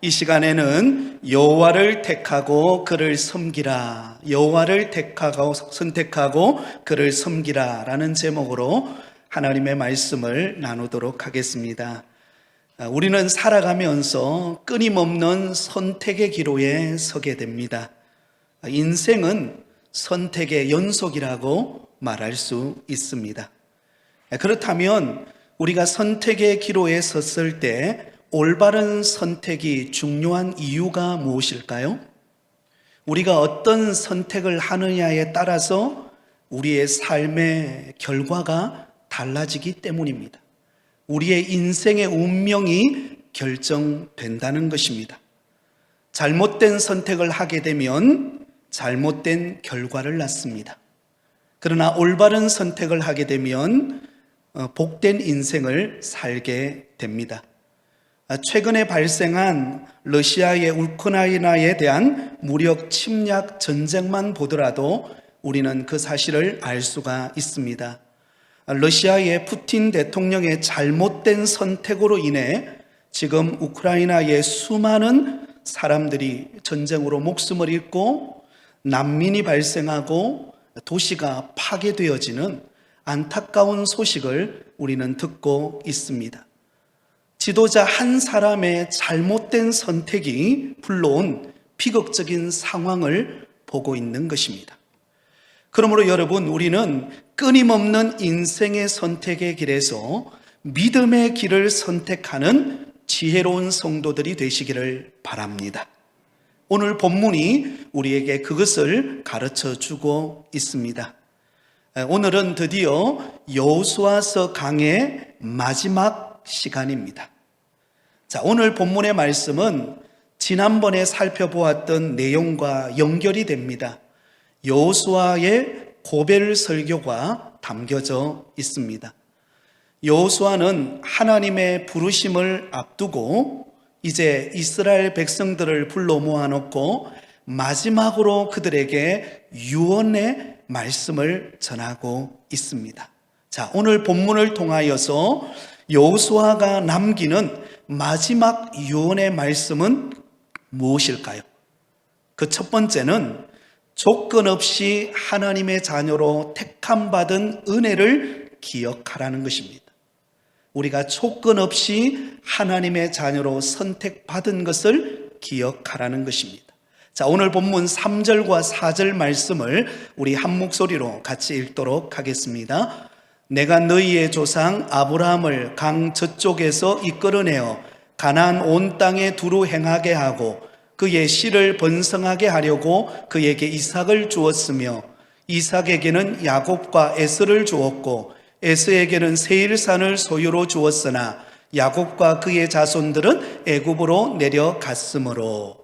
이 시간에는 여호와를 택하고 그를 섬기라, 여호와를 택하고 선택하고 그를 섬기라 라는 제목으로 하나님의 말씀을 나누도록 하겠습니다. 우리는 살아가면서 끊임없는 선택의 기로에 서게 됩니다. 인생은 선택의 연속이라고 말할 수 있습니다. 그렇다면 우리가 선택의 기로에 섰을 때 올바른 선택이 중요한 이유가 무엇일까요? 우리가 어떤 선택을 하느냐에 따라서 우리의 삶의 결과가 달라지기 때문입니다. 우리의 인생의 운명이 결정된다는 것입니다. 잘못된 선택을 하게 되면 잘못된 결과를 낳습니다. 그러나 올바른 선택을 하게 되면 복된 인생을 살게 됩니다. 최근에 발생한 러시아의 우크라이나에 대한 무력 침략 전쟁만 보더라도 우리는 그 사실을 알 수가 있습니다. 러시아의 푸틴 대통령의 잘못된 선택으로 인해 지금 우크라이나의 수많은 사람들이 전쟁으로 목숨을 잃고 난민이 발생하고 도시가 파괴되어지는 안타까운 소식을 우리는 듣고 있습니다. 지도자 한 사람의 잘못된 선택이 불러온 비극적인 상황을 보고 있는 것입니다. 그러므로 여러분, 우리는 끊임없는 인생의 선택의 길에서 믿음의 길을 선택하는 지혜로운 성도들이 되시기를 바랍니다. 오늘 본문이 우리에게 그것을 가르쳐 주고 있습니다. 오늘은 드디어 여호수아서 강의 마지막 시간입니다. 자, 오늘 본문의 말씀은 지난번에 살펴보았던 내용과 연결이 됩니다. 여호수아의 고별 설교가 담겨져 있습니다. 여호수아는 하나님의 부르심을 앞두고 이제 이스라엘 백성들을 불러 모아놓고 마지막으로 그들에게 유언의 말씀을 전하고 있습니다. 자, 오늘 본문을 통하여서 여호수아가 남기는 마지막 유언의 말씀은 무엇일까요? 그 첫 번째는 조건 없이 하나님의 자녀로 택함받은 은혜를 기억하라는 것입니다. 우리가 조건 없이 하나님의 자녀로 선택받은 것을 기억하라는 것입니다. 자, 오늘 본문 3절과 4절 말씀을 우리 한 목소리로 같이 읽도록 하겠습니다. 내가 너희의 조상 아브라함을 강 저쪽에서 이끌어내어 가나안 온 땅에 두루 행하게 하고 그의 씨를 번성하게 하려고 그에게 이삭을 주었으며 이삭에게는 야곱과 에서를 주었고 에서에게는 세일산을 소유로 주었으나 야곱과 그의 자손들은 애굽으로 내려갔으므로.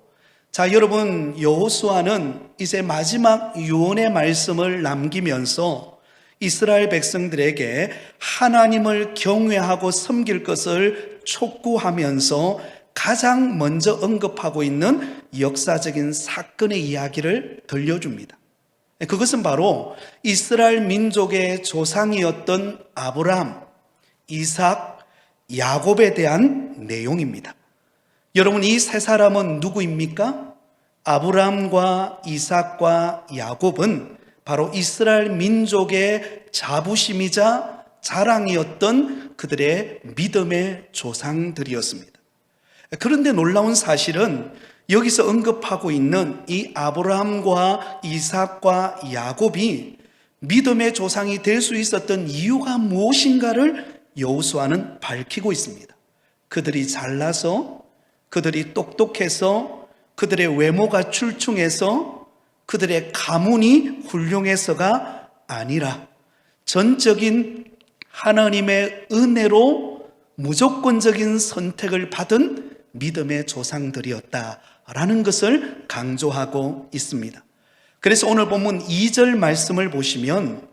자, 여러분, 여호수아는 이제 마지막 유언의 말씀을 남기면서 이스라엘 백성들에게 하나님을 경외하고 섬길 것을 촉구하면서 가장 먼저 언급하고 있는 역사적인 사건의 이야기를 들려줍니다. 그것은 바로 이스라엘 민족의 조상이었던 아브라함, 이삭, 야곱에 대한 내용입니다. 여러분, 이 세 사람은 누구입니까? 아브라함과 이삭과 야곱은 바로 이스라엘 민족의 자부심이자 자랑이었던 그들의 믿음의 조상들이었습니다. 그런데 놀라운 사실은 여기서 언급하고 있는 이 아브라함과 이삭과 야곱이 믿음의 조상이 될 수 있었던 이유가 무엇인가를 여호수아는 밝히고 있습니다. 그들이 잘나서, 그들이 똑똑해서, 그들의 외모가 출중해서, 그들의 가문이 훌륭해서가 아니라 전적인 하나님의 은혜로 무조건적인 선택을 받은 믿음의 조상들이었다라는 것을 강조하고 있습니다. 그래서 오늘 본문 2절 말씀을 보시면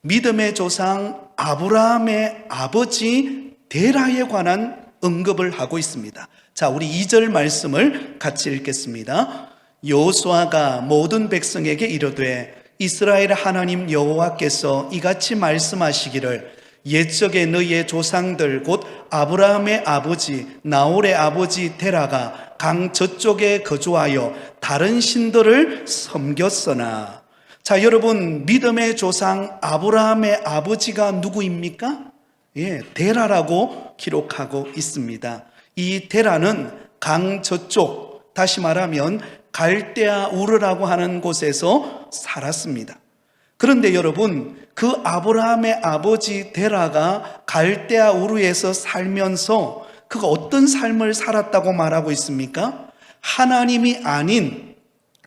믿음의 조상 아브라함의 아버지 데라에 관한 언급을 하고 있습니다. 자, 우리 2절 말씀을 같이 읽겠습니다. 여호수아가 모든 백성에게 이르되 이스라엘 하나님 여호와께서 이같이 말씀하시기를 옛적에 너희의 조상들 곧 아브라함의 아버지 나홀의 아버지 데라가 강 저쪽에 거주하여 다른 신들을 섬겼으나. 자, 여러분, 믿음의 조상 아브라함의 아버지가 누구입니까? 데라라고 기록하고 있습니다. 이 데라는 강 저쪽, 다시 말하면 갈대아 우르라고 하는 곳에서 살았습니다. 그런데 여러분, 그 아브라함의 아버지 데라가 갈대아 우르에서 살면서 그가 어떤 삶을 살았다고 말하고 있습니까? 하나님이 아닌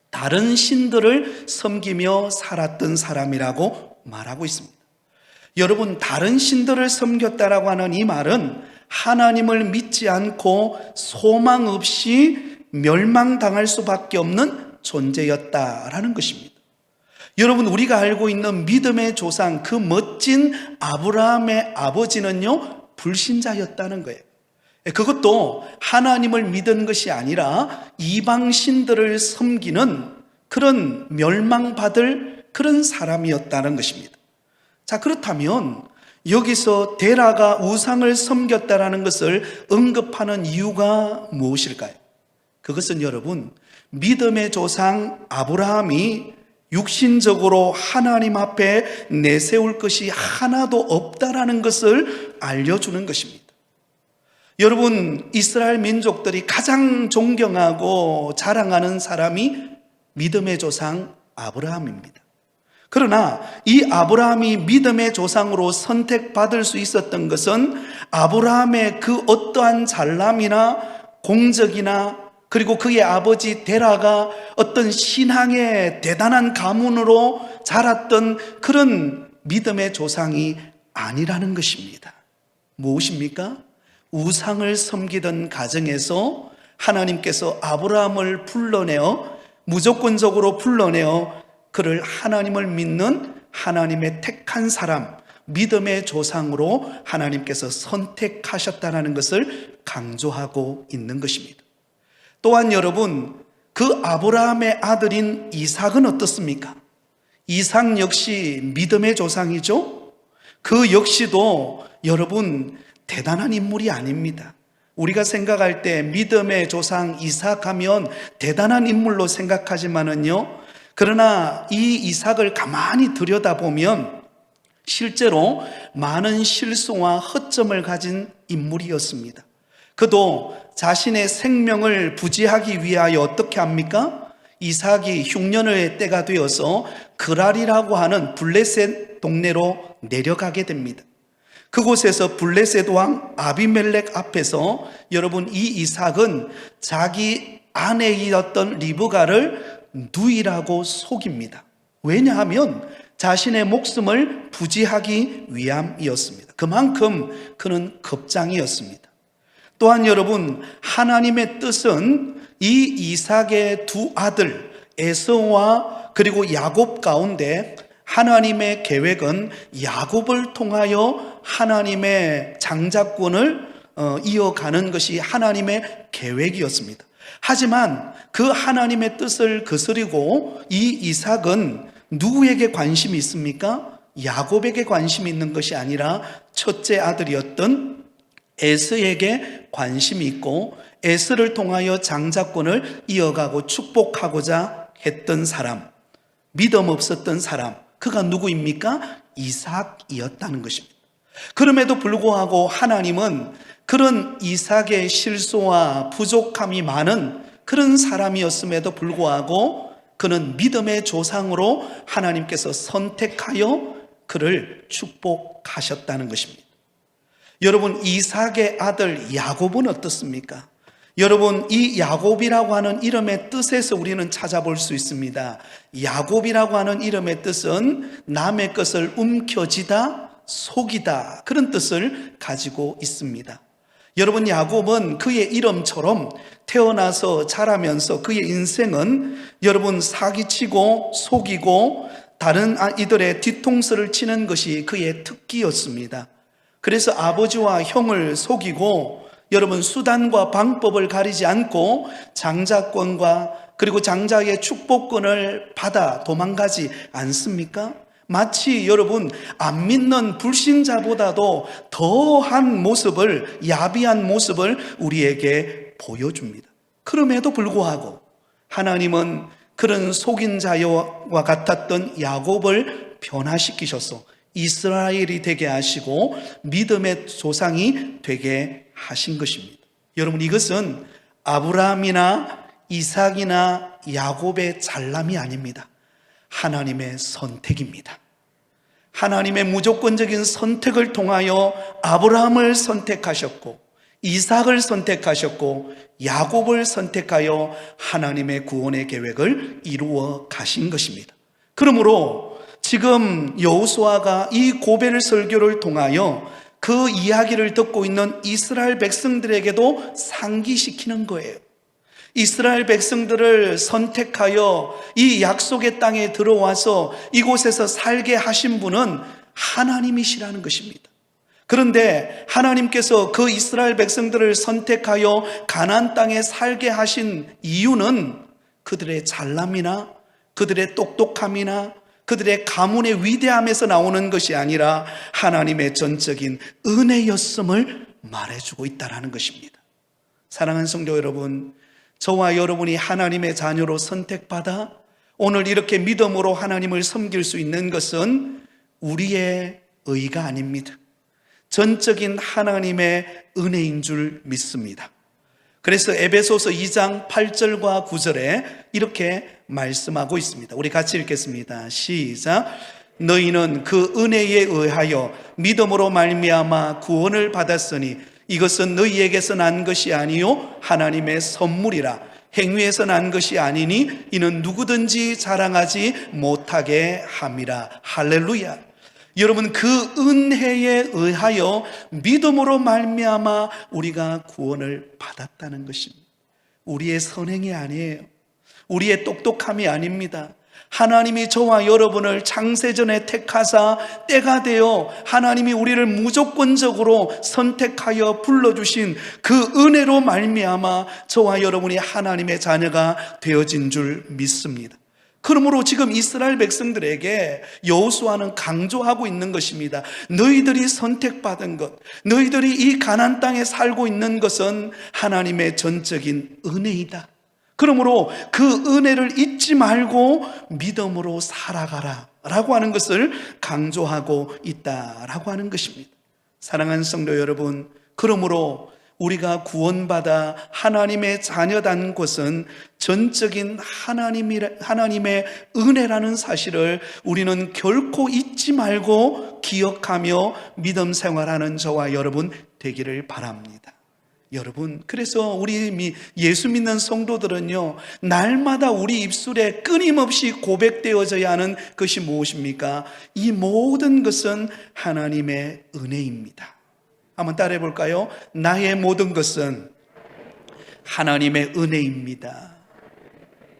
다른 신들을 섬기며 살았던 사람이라고 말하고 있습니다. 여러분, 다른 신들을 섬겼다라고 하는 이 말은 하나님을 믿지 않고 소망 없이 멸망당할 수밖에 없는 존재였다라는 것입니다. 여러분, 우리가 알고 있는 믿음의 조상, 그 멋진 아브라함의 아버지는요, 불신자였다는 거예요. 그것도 하나님을 믿은 것이 아니라 이방 신들을 섬기는 그런 멸망받을 그런 사람이었다는 것입니다. 자, 그렇다면 여기서 데라가 우상을 섬겼다라는 것을 언급하는 이유가 무엇일까요? 그것은 여러분, 믿음의 조상 아브라함이 육신적으로 하나님 앞에 내세울 것이 하나도 없다라는 것을 알려주는 것입니다. 여러분, 이스라엘 민족들이 가장 존경하고 자랑하는 사람이 믿음의 조상 아브라함입니다. 그러나 이 아브라함이 믿음의 조상으로 선택받을 수 있었던 것은 아브라함의 그 어떠한 잘남이나 공적이나 그리고 그의 아버지 데라가 어떤 신앙의 대단한 가문으로 자랐던 그런 믿음의 조상이 아니라는 것입니다. 무엇입니까? 우상을 섬기던 가정에서 하나님께서 아브라함을 불러내어 무조건적으로 불러내어 그를 하나님을 믿는 하나님의 택한 사람, 믿음의 조상으로 하나님께서 선택하셨다는 것을 강조하고 있는 것입니다. 또한 여러분, 그 아브라함의 아들인 이삭은 어떻습니까? 이삭 역시 믿음의 조상이죠? 그 역시도 여러분 대단한 인물이 아닙니다. 우리가 생각할 때 믿음의 조상 이삭 하면 대단한 인물로 생각하지만은요, 그러나 이 이삭을 가만히 들여다보면 실제로 많은 실수와 허점을 가진 인물이었습니다. 그도 자신의 생명을 부지하기 위하여 어떻게 합니까? 이삭이 흉년의 때가 되어서 그랄이라고 하는 블레셋 동네로 내려가게 됩니다. 그곳에서 블레셋 왕 아비멜렉 앞에서 여러분, 이 이삭은 자기 아내이었던 리브가를 누이라고 속입니다. 왜냐하면 자신의 목숨을 부지하기 위함이었습니다. 그만큼 그는 겁장이었습니다. 또한 여러분, 하나님의 뜻은 이 이삭의 두 아들 에서와 그리고 야곱 가운데 하나님의 계획은 야곱을 통하여 하나님의 장자권을 이어가는 것이 하나님의 계획이었습니다. 하지만 그 하나님의 뜻을 거스리고 이 이삭은 누구에게 관심이 있습니까? 야곱에게 관심이 있는 것이 아니라 첫째 아들이었던 에서에게 관심이 있고 에서를 통하여 장자권을 이어가고 축복하고자 했던 사람, 믿음 없었던 사람, 그가 누구입니까? 이삭이었다는 것입니다. 그럼에도 불구하고 하나님은 그런 이삭의 실수와 부족함이 많은 그런 사람이었음에도 불구하고 그는 믿음의 조상으로 하나님께서 선택하여 그를 축복하셨다는 것입니다. 여러분, 이삭의 아들 야곱은 어떻습니까? 여러분, 이 야곱이라고 하는 이름의 뜻에서 우리는 찾아볼 수 있습니다. 야곱이라고 하는 이름의 뜻은 남의 것을 움켜쥐다, 속이다, 그런 뜻을 가지고 있습니다. 여러분, 야곱은 그의 이름처럼 태어나서 자라면서 그의 인생은 여러분 사기치고 속이고 다른 이들의 뒤통수를 치는 것이 그의 특기였습니다. 그래서 아버지와 형을 속이고 여러분 수단과 방법을 가리지 않고 장자권과 그리고 장자의 축복권을 받아 도망가지 않습니까? 마치 여러분 안 믿는 불신자보다도 더한 모습을, 야비한 모습을 우리에게 보여줍니다. 그럼에도 불구하고 하나님은 그런 속인 자와 같았던 야곱을 변화시키셔서 이스라엘이 되게 하시고 믿음의 조상이 되게 하신 것입니다. 여러분, 이것은 아브라함이나 이삭이나 야곱의 잘남이 아닙니다. 하나님의 선택입니다. 하나님의 무조건적인 선택을 통하여 아브라함을 선택하셨고 이삭을 선택하셨고 야곱을 선택하여 하나님의 구원의 계획을 이루어 가신 것입니다. 그러므로 지금 여호수아가 이 고벨 설교를 통하여 그 이야기를 듣고 있는 이스라엘 백성들에게도 상기시키는 거예요. 이스라엘 백성들을 선택하여 이 약속의 땅에 들어와서 이곳에서 살게 하신 분은 하나님이시라는 것입니다. 그런데 하나님께서 그 이스라엘 백성들을 선택하여 가나안 땅에 살게 하신 이유는 그들의 잘남이나 그들의 똑똑함이나 그들의 가문의 위대함에서 나오는 것이 아니라 하나님의 전적인 은혜였음을 말해주고 있다는 것입니다. 사랑하는 성도 여러분, 저와 여러분이 하나님의 자녀로 선택받아 오늘 이렇게 믿음으로 하나님을 섬길 수 있는 것은 우리의 의가 아닙니다. 전적인 하나님의 은혜인 줄 믿습니다. 그래서 에베소서 2장 8절과 9절에 이렇게 말씀하고 있습니다. 우리 같이 읽겠습니다. 시작. 너희는 그 은혜에 의하여 믿음으로 말미암아 구원을 받았으니 이것은 너희에게서 난 것이 아니요 하나님의 선물이라. 행위에서 난 것이 아니니 이는 누구든지 자랑하지 못하게 함이라. 할렐루야. 여러분, 그 은혜에 의하여 믿음으로 말미암아 우리가 구원을 받았다는 것입니다. 우리의 선행이 아니에요. 우리의 똑똑함이 아닙니다. 하나님이 저와 여러분을 창세전에 택하사 때가 되어 하나님이 우리를 무조건적으로 선택하여 불러주신 그 은혜로 말미암아 저와 여러분이 하나님의 자녀가 되어진 줄 믿습니다. 그러므로 지금 이스라엘 백성들에게 여호수아는 강조하고 있는 것입니다. 너희들이 선택받은 것, 너희들이 이 가나안 땅에 살고 있는 것은 하나님의 전적인 은혜이다. 그러므로 그 은혜를 잊지 말고 믿음으로 살아가라 라고 하는 것을 강조하고 있다라고 하는 것입니다. 사랑하는 성도 여러분, 그러므로 우리가 구원받아 하나님의 자녀된 것은 전적인 하나님의 은혜라는 사실을 우리는 결코 잊지 말고 기억하며 믿음 생활하는 저와 여러분 되기를 바랍니다. 여러분, 그래서 우리 예수 믿는 성도들은요, 날마다 우리 입술에 끊임없이 고백되어져야 하는 것이 무엇입니까? 이 모든 것은 하나님의 은혜입니다. 한번 따라해 볼까요? 나의 모든 것은 하나님의 은혜입니다.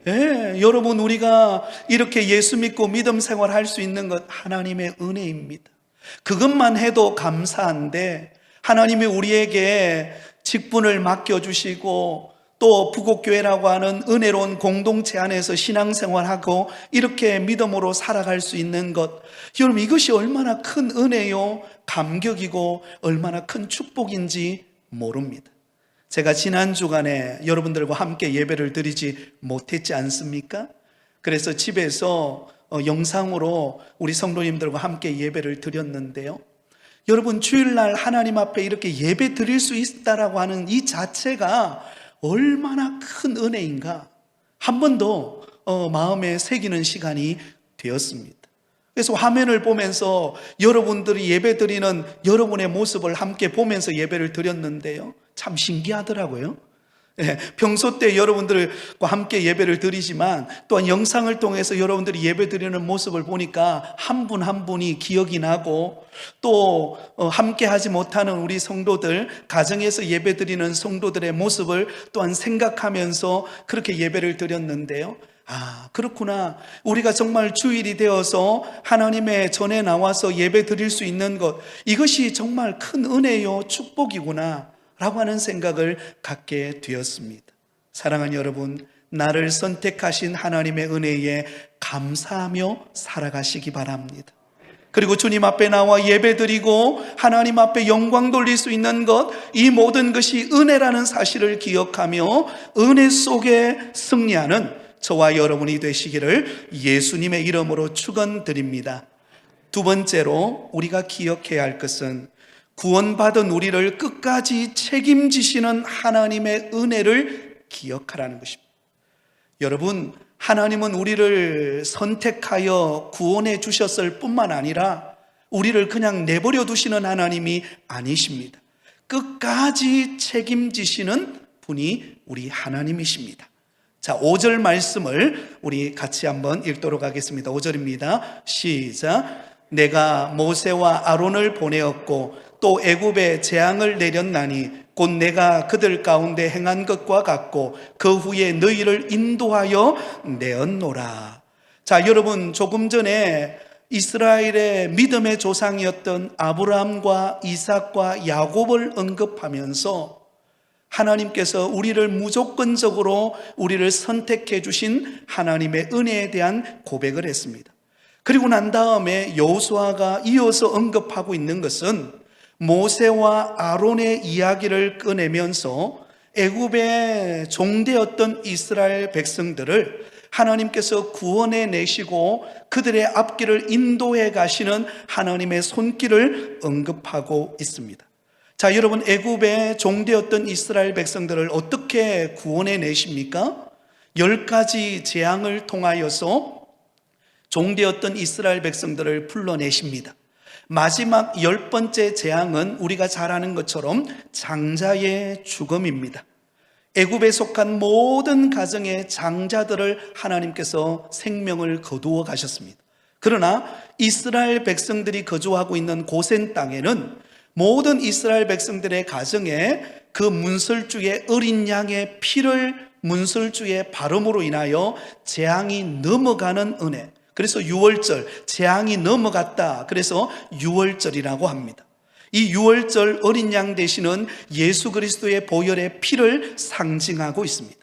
예, 여러분, 우리가 이렇게 예수 믿고 믿음 생활할 수 있는 것 하나님의 은혜입니다. 그것만 해도 감사한데 하나님이 우리에게 직분을 맡겨주시고 또 부곡교회라고 하는 은혜로운 공동체 안에서 신앙생활하고 이렇게 믿음으로 살아갈 수 있는 것, 여러분, 이것이 얼마나 큰 은혜요 감격이고 얼마나 큰 축복인지 모릅니다. 제가 지난 주간에 여러분들과 함께 예배를 드리지 못했지 않습니까? 그래서 집에서 영상으로 우리 성도님들과 함께 예배를 드렸는데요, 여러분, 주일날 하나님 앞에 이렇게 예배 드릴 수 있다라고 하는 이 자체가 얼마나 큰 은혜인가 한 번 더 마음에 새기는 시간이 되었습니다. 그래서 화면을 보면서 여러분들이 예배 드리는 여러분의 모습을 함께 보면서 예배를 드렸는데요, 참 신기하더라고요. 예, 평소 때 여러분들과 함께 예배를 드리지만 또한 영상을 통해서 여러분들이 예배 드리는 모습을 보니까 한 분 한 분이 기억이 나고 또 함께 하지 못하는 우리 성도들, 가정에서 예배 드리는 성도들의 모습을 또한 생각하면서 그렇게 예배를 드렸는데요, 아, 그렇구나. 우리가 정말 주일이 되어서 하나님의 전에 나와서 예배 드릴 수 있는 것, 이것이 정말 큰 은혜요 축복이구나 라고 하는 생각을 갖게 되었습니다. 사랑하는 여러분, 나를 선택하신 하나님의 은혜에 감사하며 살아가시기 바랍니다. 그리고 주님 앞에 나와 예배드리고 하나님 앞에 영광 돌릴 수 있는 것, 이 모든 것이 은혜라는 사실을 기억하며 은혜 속에 승리하는 저와 여러분이 되시기를 예수님의 이름으로 축원드립니다. 두 번째로 우리가 기억해야 할 것은 구원받은 우리를 끝까지 책임지시는 하나님의 은혜를 기억하라는 것입니다. 여러분, 하나님은 우리를 선택하여 구원해 주셨을 뿐만 아니라 우리를 그냥 내버려 두시는 하나님이 아니십니다. 끝까지 책임지시는 분이 우리 하나님이십니다. 자, 5절 말씀을 우리 같이 한번 읽도록 하겠습니다. 5절입니다. 시작. 내가 모세와 아론을 보내었고 또 애굽에 재앙을 내렸나니 곧 내가 그들 가운데 행한 것과 같고 그 후에 너희를 인도하여 내었노라. 자, 여러분, 조금 전에 이스라엘의 믿음의 조상이었던 아브라함과 이삭과 야곱을 언급하면서 하나님께서 우리를 무조건적으로 우리를 선택해 주신 하나님의 은혜에 대한 고백을 했습니다. 그리고 난 다음에 여호수아가 이어서 언급하고 있는 것은 모세와 아론의 이야기를 꺼내면서 애굽의 종되었던 이스라엘 백성들을 하나님께서 구원해 내시고 그들의 앞길을 인도해 가시는 하나님의 손길을 언급하고 있습니다. 자, 여러분, 애굽의 종되었던 이스라엘 백성들을 어떻게 구원해 내십니까? 10가지 재앙을 통하여서 종되었던 이스라엘 백성들을 불러내십니다. 마지막 10번째 재앙은 우리가 잘 아는 것처럼 장자의 죽음입니다. 애굽에 속한 모든 가정의 장자들을 하나님께서 생명을 거두어 가셨습니다. 그러나 이스라엘 백성들이 거주하고 있는 고센 땅에는 모든 이스라엘 백성들의 가정에 그 문설주의 어린 양의 피를 문설주의 발음으로 인하여 재앙이 넘어가는 은혜, 그래서 유월절, 재앙이 넘어갔다, 그래서 유월절이라고 합니다. 이 유월절 어린 양 되시는 예수 그리스도의 보혈의 피를 상징하고 있습니다.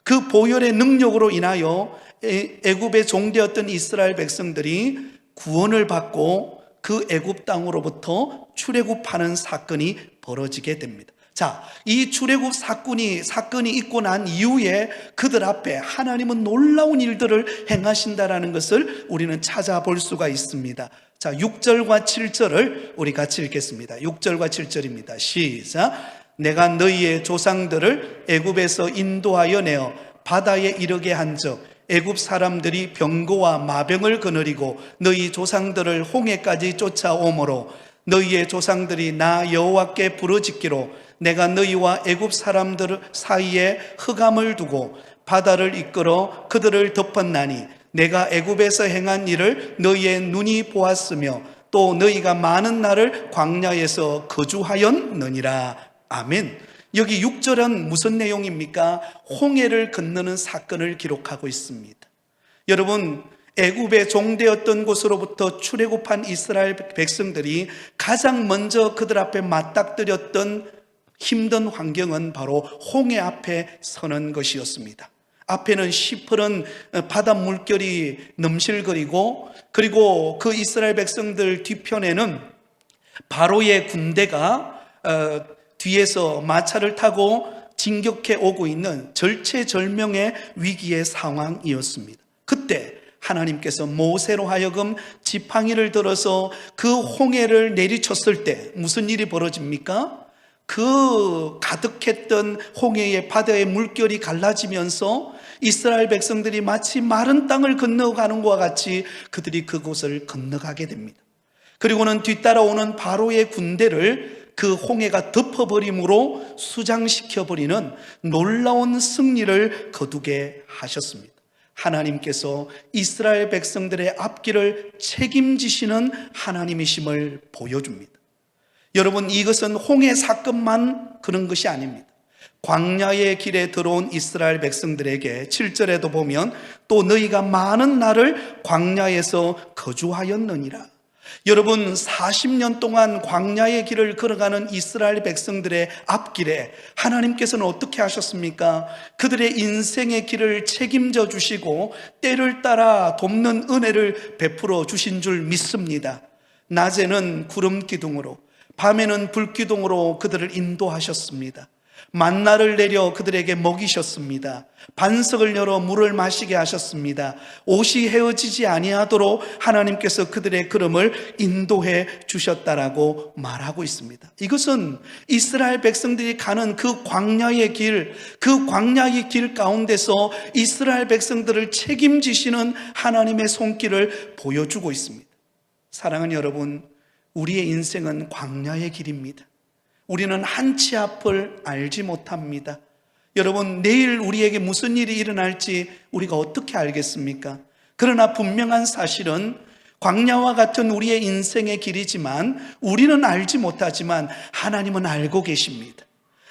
그 보혈의 능력으로 인하여 애굽의 종되었던 이스라엘 백성들이 구원을 받고 그 애굽 땅으로부터 출애굽하는 사건이 벌어지게 됩니다. 자, 이 출애굽 사건이 있고 난 이후에 그들 앞에 하나님은 놀라운 일들을 행하신다라는 것을 우리는 찾아볼 수가 있습니다. 자, 6절과 7절을 우리 같이 읽겠습니다. 6절과 7절입니다. 시작. 내가 너희의 조상들을 애굽에서 인도하여 내어 바다에 이르게 한즉 애굽 사람들이 병거와 마병을 거느리고 너희 조상들을 홍해까지 쫓아오므로 너희의 조상들이 나 여호와께 부르짖기로 내가 너희와 애굽 사람들 사이에 흑암을 두고 바다를 이끌어 그들을 덮었나니 내가 애굽에서 행한 일을 너희의 눈이 보았으며 또 너희가 많은 날을 광야에서 거주하였느니라. 아멘. 여기 6절은 무슨 내용입니까? 홍해를 건너는 사건을 기록하고 있습니다. 여러분, 애굽의 종되었던 곳으로부터 출애굽한 이스라엘 백성들이 가장 먼저 그들 앞에 맞닥뜨렸던 힘든 환경은 바로 홍해 앞에 서는 것이었습니다. 앞에는 시퍼런 바다 물결이 넘실거리고, 그리고 그 이스라엘 백성들 뒤편에는 바로의 군대가 뒤에서 마차를 타고 진격해 오고 있는 절체절명의 위기의 상황이었습니다. 그때 하나님께서 모세로 하여금 지팡이를 들어서 그 홍해를 내리쳤을 때 무슨 일이 벌어집니까? 그 가득했던 홍해의 바다의 물결이 갈라지면서 이스라엘 백성들이 마치 마른 땅을 건너가는 것과 같이 그들이 그곳을 건너가게 됩니다. 그리고는 뒤따라오는 바로의 군대를 그 홍해가 덮어버림으로 수장시켜버리는 놀라운 승리를 거두게 하셨습니다. 하나님께서 이스라엘 백성들의 앞길을 책임지시는 하나님이심을 보여줍니다. 여러분, 이것은 홍해 사건만 그런 것이 아닙니다. 광야의 길에 들어온 이스라엘 백성들에게 7절에도 보면 또 너희가 많은 날을 광야에서 거주하였느니라. 여러분, 40년 동안 광야의 길을 걸어가는 이스라엘 백성들의 앞길에 하나님께서는 어떻게 하셨습니까? 그들의 인생의 길을 책임져 주시고 때를 따라 돕는 은혜를 베풀어 주신 줄 믿습니다. 낮에는 구름 기둥으로, 밤에는 불 기둥으로 그들을 인도하셨습니다. 만나를 내려 그들에게 먹이셨습니다. 반석을 열어 물을 마시게 하셨습니다. 옷이 헤어지지 아니하도록 하나님께서 그들의 걸음을 인도해 주셨다라고 말하고 있습니다. 이것은 이스라엘 백성들이 가는 그 광야의 길, 그 광야의 길 가운데서 이스라엘 백성들을 책임지시는 하나님의 손길을 보여주고 있습니다. 사랑하는 여러분, 우리의 인생은 광야의 길입니다. 우리는 한치 앞을 알지 못합니다. 여러분, 내일 우리에게 무슨 일이 일어날지 우리가 어떻게 알겠습니까? 그러나 분명한 사실은 광야와 같은 우리의 인생의 길이지만 우리는 알지 못하지만 하나님은 알고 계십니다.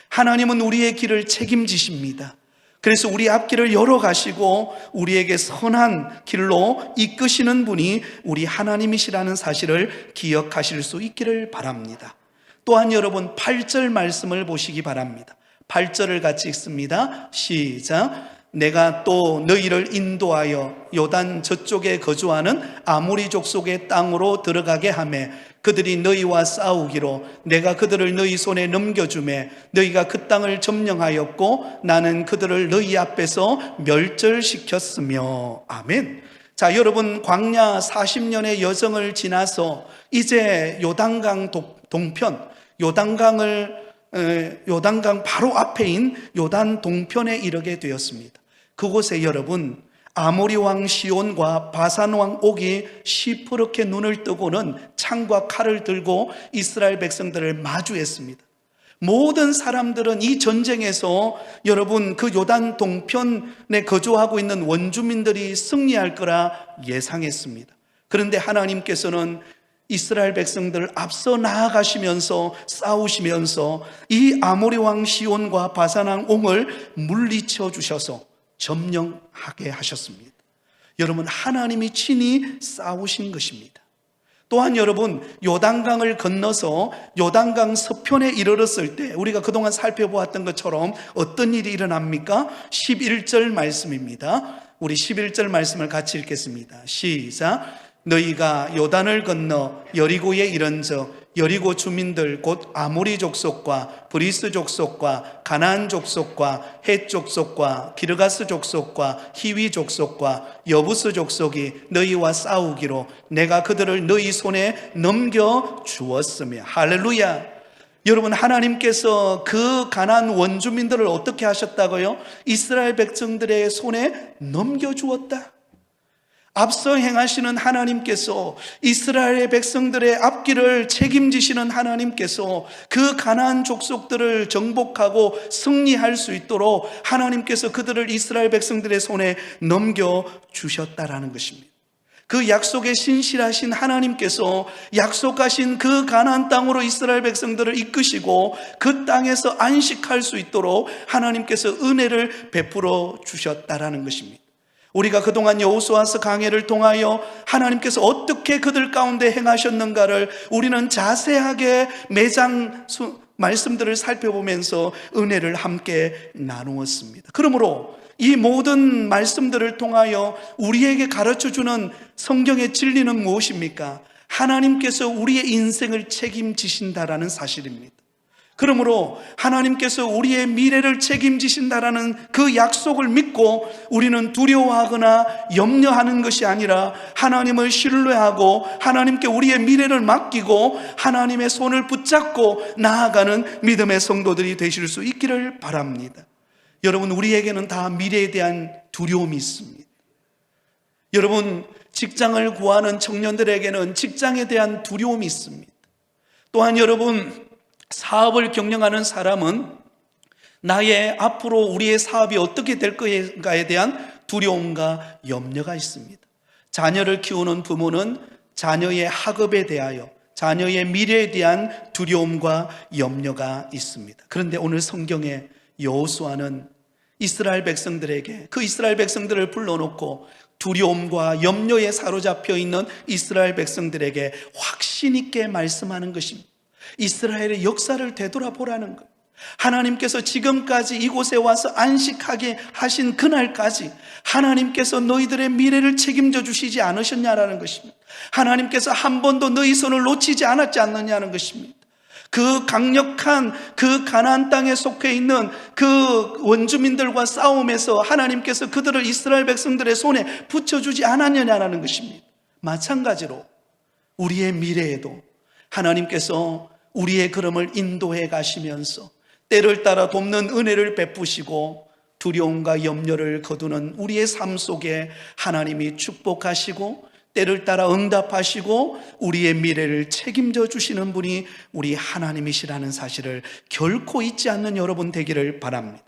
하나님은 우리의 길을 책임지십니다. 그래서 우리 앞길을 열어가시고 우리에게 선한 길로 이끄시는 분이 우리 하나님이시라는 사실을 기억하실 수 있기를 바랍니다. 또한 여러분 8절 말씀을 보시기 바랍니다. 8절을 같이 읽습니다. 시작. 내가 또 너희를 인도하여 요단 저쪽에 거주하는 아모리 족속의 땅으로 들어가게 하매 그들이 너희와 싸우기로 내가 그들을 너희 손에 넘겨주매 너희가 그 땅을 점령하였고 나는 그들을 너희 앞에서 멸절시켰으며. 아멘. 자, 여러분, 광야 40년의 여정을 지나서 이제 요단강 동편, 요단강 바로 앞에인 요단 동편에 이르게 되었습니다. 그곳에 여러분, 아모리 왕 시온과 바산 왕 옥이 시퍼렇게 눈을 뜨고는 창과 칼을 들고 이스라엘 백성들을 마주했습니다. 모든 사람들은 이 전쟁에서 여러분 그 요단 동편에 거주하고 있는 원주민들이 승리할 거라 예상했습니다. 그런데 하나님께서는 이스라엘 백성들을 앞서 나아가시면서 싸우시면서 이 아모리 왕 시온과 바산 왕 옥을 물리쳐 주셔서 점령하게 하셨습니다. 여러분, 하나님이 친히 싸우신 것입니다. 또한 여러분, 요단강을 건너서 요단강 서편에 이르렀을 때 우리가 그동안 살펴보았던 것처럼 어떤 일이 일어납니까? 11절 말씀입니다. 우리 11절 말씀을 같이 읽겠습니다. 시작. 너희가 요단을 건너 여리고에 이른적 여리고 주민들 곧 아모리 족속과 브리스 족속과 가나안 족속과 헷 족속과 기르가스 족속과 히위 족속과 여부스 족속이 너희와 싸우기로 내가 그들을 너희 손에 넘겨 주었으며. 할렐루야. 여러분, 하나님께서 그 가나안 원주민들을 어떻게 하셨다고요? 이스라엘 백성들의 손에 넘겨 주었다. 앞서 행하시는 하나님께서, 이스라엘의 백성들의 앞길을 책임지시는 하나님께서 그 가나안 족속들을 정복하고 승리할 수 있도록 하나님께서 그들을 이스라엘 백성들의 손에 넘겨주셨다라는 것입니다. 그 약속에 신실하신 하나님께서 약속하신 그 가나안 땅으로 이스라엘 백성들을 이끄시고 그 땅에서 안식할 수 있도록 하나님께서 은혜를 베풀어 주셨다라는 것입니다. 우리가 그동안 여호수아서 강해를 통하여 하나님께서 어떻게 그들 가운데 행하셨는가를 우리는 자세하게 매장 말씀들을 살펴보면서 은혜를 함께 나누었습니다. 그러므로 이 모든 말씀들을 통하여 우리에게 가르쳐주는 성경의 진리는 무엇입니까? 하나님께서 우리의 인생을 책임지신다라는 사실입니다. 그러므로 하나님께서 우리의 미래를 책임지신다라는 그 약속을 믿고 우리는 두려워하거나 염려하는 것이 아니라 하나님을 신뢰하고 하나님께 우리의 미래를 맡기고 하나님의 손을 붙잡고 나아가는 믿음의 성도들이 되실 수 있기를 바랍니다. 여러분, 우리에게는 다 미래에 대한 두려움이 있습니다. 여러분, 직장을 구하는 청년들에게는 직장에 대한 두려움이 있습니다. 또한 여러분, 사업을 경영하는 사람은 나의 앞으로 우리의 사업이 어떻게 될 것인가에 대한 두려움과 염려가 있습니다. 자녀를 키우는 부모는 자녀의 학업에 대하여 자녀의 미래에 대한 두려움과 염려가 있습니다. 그런데 오늘 성경에 여호수아는 이스라엘 백성들에게 그 이스라엘 백성들을 불러놓고 두려움과 염려에 사로잡혀 있는 이스라엘 백성들에게 확신 있게 말씀하는 것입니다. 이스라엘의 역사를 되돌아보라는 것. 하나님께서 지금까지 이곳에 와서 안식하게 하신 그날까지 하나님께서 너희들의 미래를 책임져 주시지 않으셨냐라는 것입니다. 하나님께서 한 번도 너희 손을 놓치지 않았지 않느냐는 것입니다. 그 강력한 그 가나안 땅에 속해 있는 그 원주민들과 싸움에서 하나님께서 그들을 이스라엘 백성들의 손에 붙여주지 않았느냐는 것입니다. 마찬가지로 우리의 미래에도 하나님께서 우리의 걸음을 인도해 가시면서 때를 따라 돕는 은혜를 베푸시고 두려움과 염려를 거두는 우리의 삶 속에 하나님이 축복하시고 때를 따라 응답하시고 우리의 미래를 책임져 주시는 분이 우리 하나님이시라는 사실을 결코 잊지 않는 여러분 되기를 바랍니다.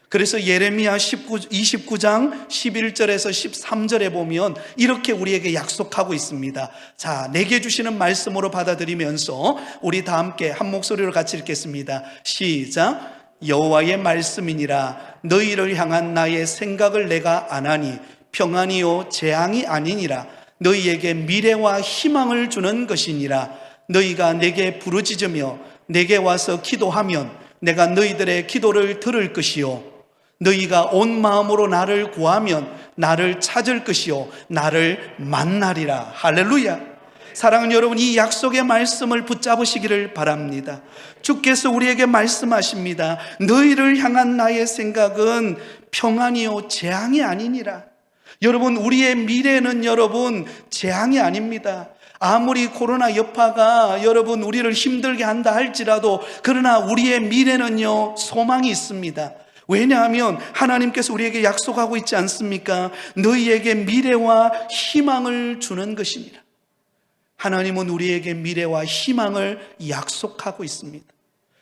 그래서 예레미야 29장 11절에서 13절에 보면 이렇게 우리에게 약속하고 있습니다. 자, 내게 주시는 말씀으로 받아들이면서 우리 다 함께 한 목소리로 같이 읽겠습니다. 시작. 여호와의 말씀이니라. 너희를 향한 나의 생각을 내가 아나니 평안이요 재앙이 아니니라. 너희에게 미래와 희망을 주는 것이니라. 너희가 내게 부르짖으며 내게 와서 기도하면 내가 너희들의 기도를 들을 것이요 너희가 온 마음으로 나를 구하면 나를 찾을 것이요 나를 만나리라. 할렐루야. 사랑하는 여러분, 이 약속의 말씀을 붙잡으시기를 바랍니다. 주께서 우리에게 말씀하십니다. 너희를 향한 나의 생각은 평안이요 재앙이 아니니라. 여러분, 우리의 미래는 여러분 재앙이 아닙니다. 아무리 코로나 여파가 여러분 우리를 힘들게 한다 할지라도 그러나 우리의 미래는요 소망이 있습니다. 왜냐하면 하나님께서 우리에게 약속하고 있지 않습니까? 너희에게 미래와 희망을 주는 것이니라. 하나님은 우리에게 미래와 희망을 약속하고 있습니다.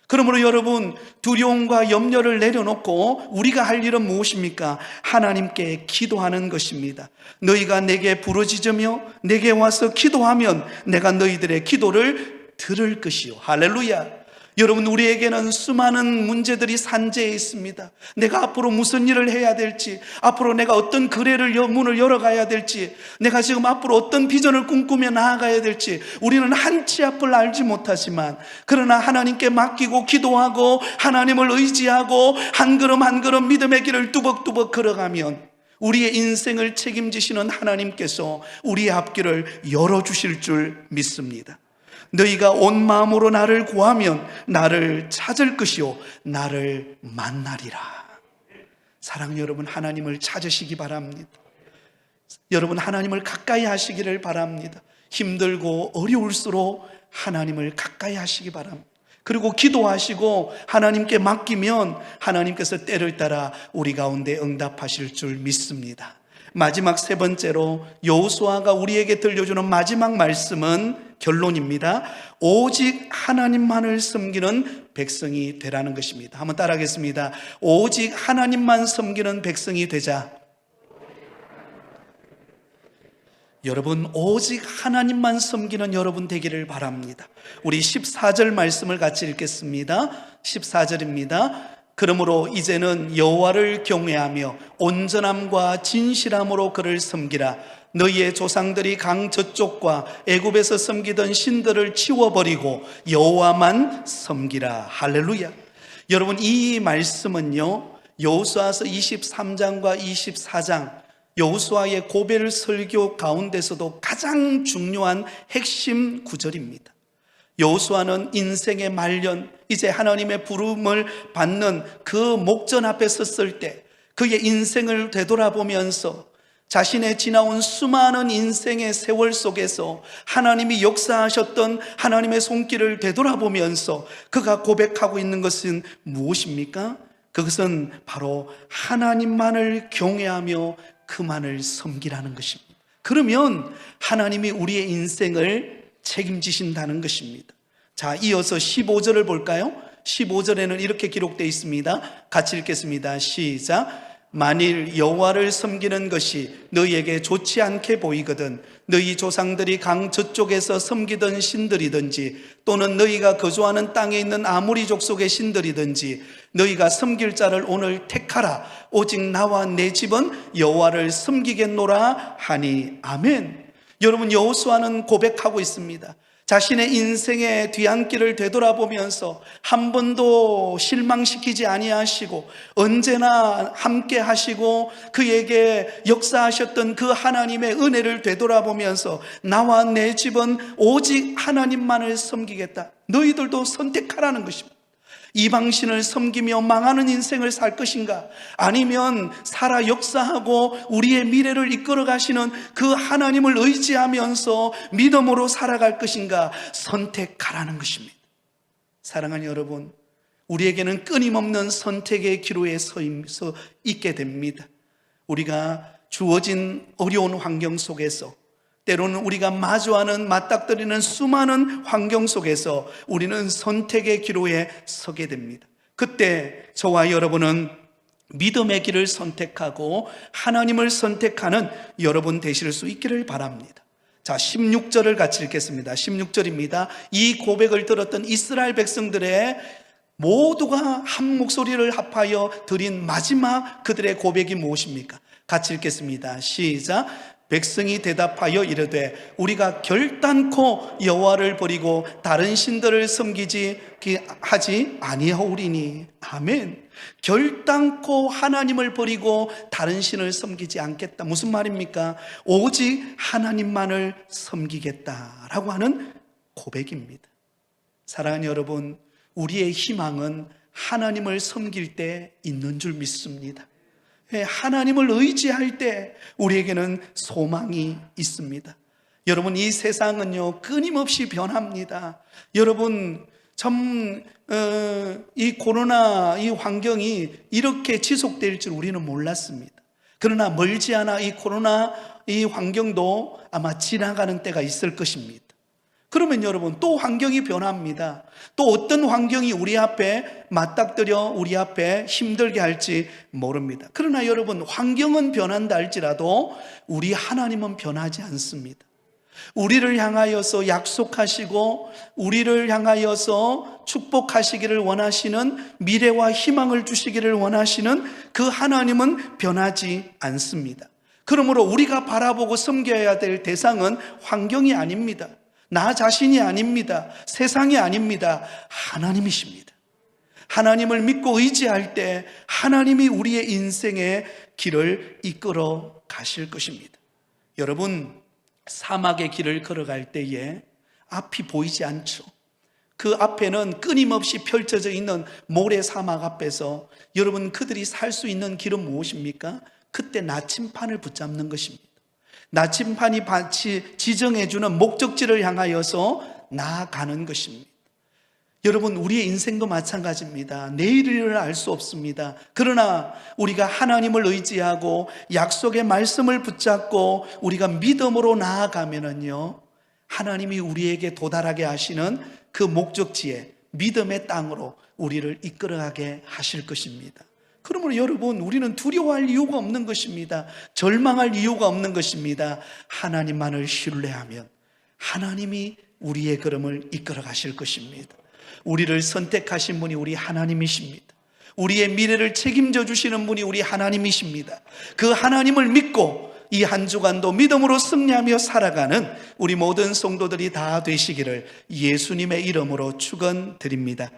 그러므로 여러분, 두려움과 염려를 내려놓고 우리가 할 일은 무엇입니까? 하나님께 기도하는 것입니다. 너희가 내게 부르짖으며 내게 와서 기도하면 내가 너희들의 기도를 들을 것이요. 할렐루야. 여러분, 우리에게는 수많은 문제들이 산재해 있습니다. 내가 앞으로 무슨 일을 해야 될지, 앞으로 내가 어떤 거래를 문을 열어가야 될지, 내가 지금 앞으로 어떤 비전을 꿈꾸며 나아가야 될지 우리는 한치 앞을 알지 못하지만 그러나 하나님께 맡기고 기도하고 하나님을 의지하고 한 걸음 한 걸음 믿음의 길을 뚜벅뚜벅 걸어가면 우리의 인생을 책임지시는 하나님께서 우리의 앞길을 열어주실 줄 믿습니다. 너희가 온 마음으로 나를 구하면 나를 찾을 것이요 나를 만나리라. 사랑하는 여러분, 하나님을 찾으시기 바랍니다. 여러분, 하나님을 가까이 하시기를 바랍니다. 힘들고 어려울수록 하나님을 가까이 하시기 바랍니다. 그리고 기도하시고 하나님께 맡기면 하나님께서 때를 따라 우리 가운데 응답하실 줄 믿습니다. 마지막 세 번째로 여호수아가 우리에게 들려주는 마지막 말씀은 결론입니다. 오직 하나님만을 섬기는 백성이 되라는 것입니다. 한번 따라하겠습니다. 오직 하나님만 섬기는 백성이 되자. 여러분, 오직 하나님만 섬기는 여러분 되기를 바랍니다. 우리 14절 말씀을 같이 읽겠습니다. 14절입니다. 그러므로 이제는 여호와를 경외하며 온전함과 진실함으로 그를 섬기라. 너희의 조상들이 강 저쪽과 애굽에서 섬기던 신들을 치워버리고 여호와만 섬기라. 할렐루야. 여러분, 이 말씀은요 여호수아서 23장과 24장 여호수아의 고별 설교 가운데서도 가장 중요한 핵심 구절입니다. 여호수아는 인생의 말년, 이제 하나님의 부름을 받는 그 목전 앞에 섰을 때 그의 인생을 되돌아보면서 자신의 지나온 수많은 인생의 세월 속에서 하나님이 역사하셨던 하나님의 손길을 되돌아보면서 그가 고백하고 있는 것은 무엇입니까? 그것은 바로 하나님만을 경외하며 그만을 섬기라는 것입니다. 그러면 하나님이 우리의 인생을 책임지신다는 것입니다. 자, 이어서 15절을 볼까요? 15절에는 이렇게 기록되어 있습니다. 같이 읽겠습니다. 시작. 만일 여호와를 섬기는 것이 너희에게 좋지 않게 보이거든 너희 조상들이 강 저쪽에서 섬기던 신들이든지 또는 너희가 거주하는 땅에 있는 아모리 족속의 신들이든지 너희가 섬길 자를 오늘 택하라. 오직 나와 내 집은 여호와를 섬기겠노라 하니. 아멘. 여러분, 여호수아는 고백하고 있습니다. 자신의 인생의 뒤안길을 되돌아보면서 한 번도 실망시키지 아니하시고 언제나 함께 하시고 그에게 역사하셨던 그 하나님의 은혜를 되돌아보면서 나와 내 집은 오직 하나님만을 섬기겠다, 너희들도 선택하라는 것입니다. 이방신을 섬기며 망하는 인생을 살 것인가, 아니면 살아 역사하고 우리의 미래를 이끌어 가시는 그 하나님을 의지하면서 믿음으로 살아갈 것인가, 선택하라는 것입니다. 사랑하는 여러분, 우리에게는 끊임없는 선택의 기로에 서 있게 됩니다. 우리가 주어진 어려운 환경 속에서, 때로는 우리가 마주하는, 맞닥뜨리는 수많은 환경 속에서 우리는 선택의 기로에 서게 됩니다. 그때 저와 여러분은 믿음의 길을 선택하고 하나님을 선택하는 여러분 되실 수 있기를 바랍니다. 자, 16절을 같이 읽겠습니다. 16절입니다. 이 고백을 들었던 이스라엘 백성들의 모두가 한 목소리를 합하여 드린 마지막 그들의 고백이 무엇입니까? 같이 읽겠습니다. 시작. 백성이 대답하여 이르되 우리가 결단코 여호와를 버리고 다른 신들을 섬기지 하지 아니하오리니. 아멘. 결단코 하나님을 버리고 다른 신을 섬기지 않겠다. 무슨 말입니까? 오직 하나님만을 섬기겠다라고 하는 고백입니다. 사랑하는 여러분, 우리의 희망은 하나님을 섬길 때 있는 줄 믿습니다. 하나님을 의지할 때 우리에게는 소망이 있습니다. 여러분, 이 세상은요 끊임없이 변합니다. 여러분, 참 이 코로나 이 환경이 이렇게 지속될 줄 우리는 몰랐습니다. 그러나 멀지 않아 이 코로나 이 환경도 아마 지나가는 때가 있을 것입니다. 그러면 여러분, 또 환경이 변합니다. 또 어떤 환경이 우리 앞에 맞닥뜨려 우리 앞에 힘들게 할지 모릅니다. 그러나 여러분, 환경은 변한다 할지라도 우리 하나님은 변하지 않습니다. 우리를 향하여서 약속하시고 우리를 향하여서 축복하시기를 원하시는, 미래와 희망을 주시기를 원하시는 그 하나님은 변하지 않습니다. 그러므로 우리가 바라보고 섬겨야 될 대상은 환경이 아닙니다. 나 자신이 아닙니다. 세상이 아닙니다. 하나님이십니다. 하나님을 믿고 의지할 때 하나님이 우리의 인생의 길을 이끌어 가실 것입니다. 여러분, 사막의 길을 걸어갈 때에 앞이 보이지 않죠. 그 앞에는 끊임없이 펼쳐져 있는 모래 사막 앞에서 여러분, 그들이 살 수 있는 길은 무엇입니까? 그때 나침판을 붙잡는 것입니다. 나침판이 지정해주는 목적지를 향하여서 나아가는 것입니다. 여러분, 우리의 인생도 마찬가지입니다. 내일을 알 수 없습니다. 그러나 우리가 하나님을 의지하고 약속의 말씀을 붙잡고 우리가 믿음으로 나아가면은요, 하나님이 우리에게 도달하게 하시는 그 목적지에, 믿음의 땅으로 우리를 이끌어가게 하실 것입니다. 그러므로 여러분, 우리는 두려워할 이유가 없는 것입니다. 절망할 이유가 없는 것입니다. 하나님만을 신뢰하면 하나님이 우리의 걸음을 이끌어 가실 것입니다. 우리를 선택하신 분이 우리 하나님이십니다. 우리의 미래를 책임져 주시는 분이 우리 하나님이십니다. 그 하나님을 믿고 이 한 주간도 믿음으로 승리하며 살아가는 우리 모든 성도들이 다 되시기를 예수님의 이름으로 축원드립니다.